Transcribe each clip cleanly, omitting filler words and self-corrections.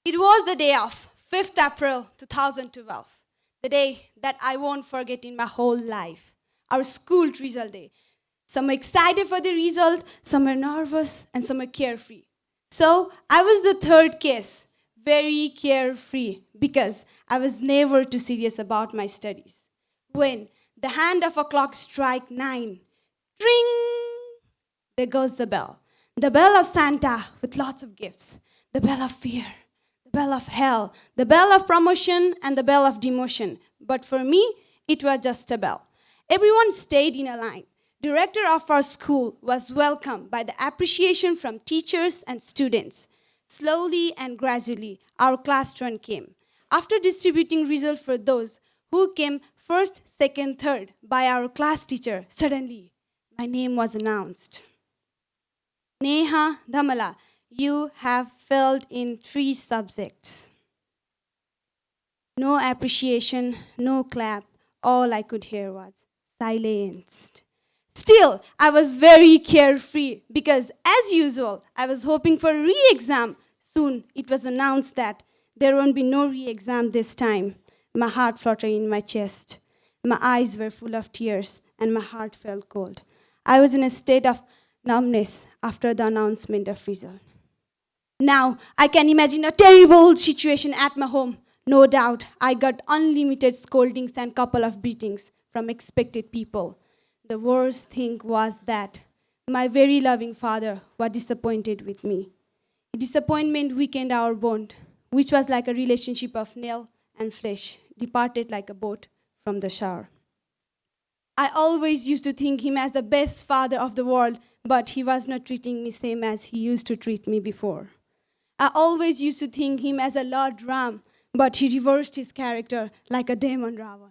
It was the day of 5th April 2012, the day that I won't forget in my whole life, our school result day. Some are excited for the result, some are nervous, and some are carefree. So I was the third case, very carefree, because I was never too serious about my studies. When the hand of a clock struck 9, ring, there goes the bell. The bell of Santa with lots of gifts, the bell of fear, the bell of hell, the bell of promotion, and the bell of demotion. But for me, it was just a bell. Everyone stayed in a line. Director of our school was welcomed by the appreciation from teachers and students. Slowly and gradually, our class turn came. After distributing results for those who came first, second, third by our class teacher, suddenly my name was announced. Neha Dhamala, you have failed in 3 subjects. No appreciation, no clap. All I could hear was silence. Still, I was very carefree because, as usual, I was hoping for a re-exam. Soon, it was announced that there won't be no re-exam this time. My heart fluttered in my chest. My eyes were full of tears, and my heart felt cold. I was in a state of numbness after the announcement of result. Now, I can imagine a terrible situation at my home. No doubt, I got unlimited scoldings and couple of beatings from expected people. The worst thing was that my very loving father was disappointed with me. Disappointment weakened our bond, which was like a relationship of nail and flesh, departed like a boat from the shore. I always used to think him as the best father of the world, but he was not treating me same as he used to treat me before. I always used to think him as a Lord Ram, but he reversed his character like a demon Ravan.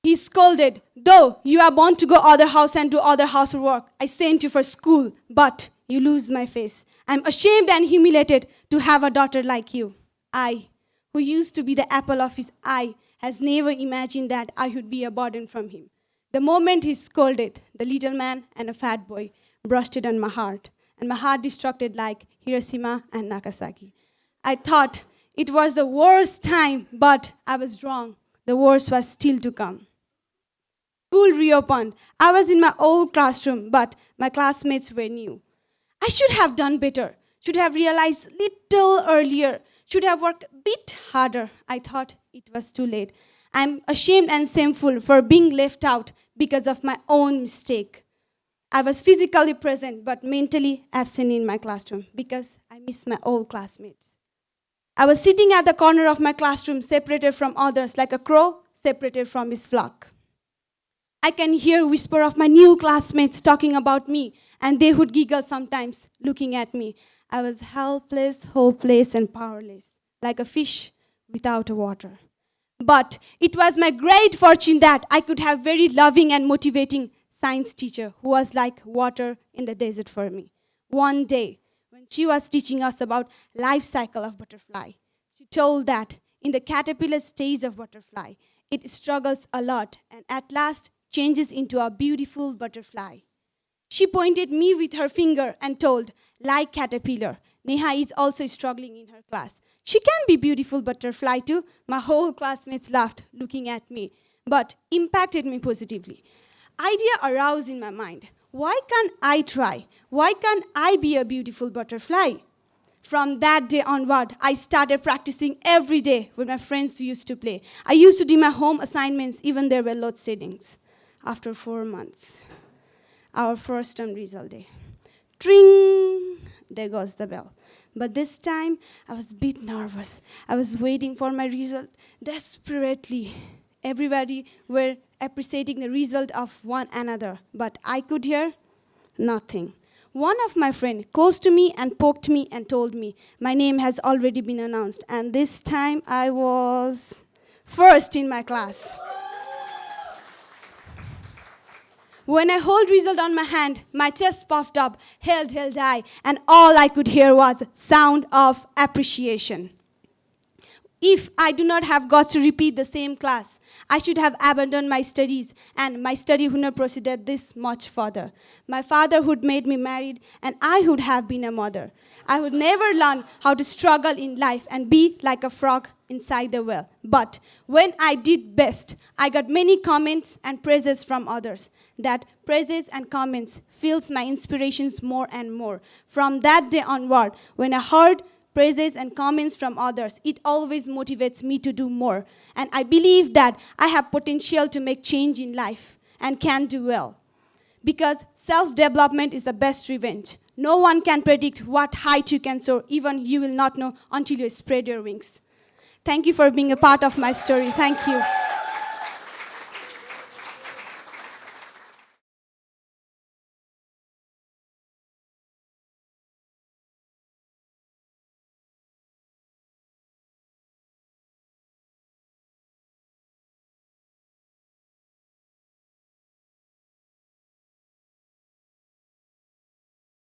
He scolded, though you are born to go other house and do other housework, I sent you for school, but you lose my face. I'm ashamed and humiliated to have a daughter like you. I, who used to be the apple of his eye, has never imagined that I would be a burden from him. The moment he scolded, the little man and a fat boy brushed it on my heart, and my heart destructed like Hiroshima and Nagasaki. I thought it was the worst time, but I was wrong. The worst was still to come. School reopened. I was in my old classroom, but my classmates were new. I should have done better, should have realized little earlier, should have worked a bit harder. I thought it was too late. I'm ashamed and shameful for being left out because of my own mistake. I was physically present, but mentally absent in my classroom because I missed my old classmates. I was sitting at the corner of my classroom, separated from others, like a crow separated from his flock. I can hear whisper of my new classmates talking about me, and they would giggle sometimes, looking at me. I was helpless, hopeless, and powerless, like a fish without water. But it was my great fortune that I could have very loving and motivating science teacher who was like water in the desert for me. One day, when she was teaching us about life cycle of butterfly, she told that in the caterpillar stage of butterfly, it struggles a lot and at last changes into a beautiful butterfly. She pointed me with her finger and told, like caterpillar, Neha is also struggling in her class. She can be beautiful butterfly too. My whole classmates laughed, looking at me, but impacted me positively. Idea aroused in my mind. Why can't I try? Why can't I be a beautiful butterfly? From that day onward, I started practicing every day with my friends used to play. I used to do my home assignments, even there were load sheddings. After 4 months, our first term result day. Tring! There goes the bell. But this time, I was a bit nervous. I was waiting for my result desperately. Everybody were appreciating the result of one another, but I could hear nothing. One of my friends close to me and poked me and told me my name has already been announced, and this time I was first in my class. When I hold result on my hand, my chest puffed up, held high, and all I could hear was sound of appreciation. If I do not have got to repeat the same class, I should have abandoned my studies, and my study would not proceeded this much further. My father would made me married, and I would have been a mother. I would never learn how to struggle in life and be like a frog inside the well. But when I did best, I got many comments and praises from others. That praises and comments fills my inspirations more and more. From that day onward, when I heard praises and comments from others, it always motivates me to do more. And I believe that I have potential to make change in life and can do well. Because self-development is the best revenge. No one can predict what height you can soar. Even you will not know until you spread your wings. Thank you for being a part of my story. Thank you.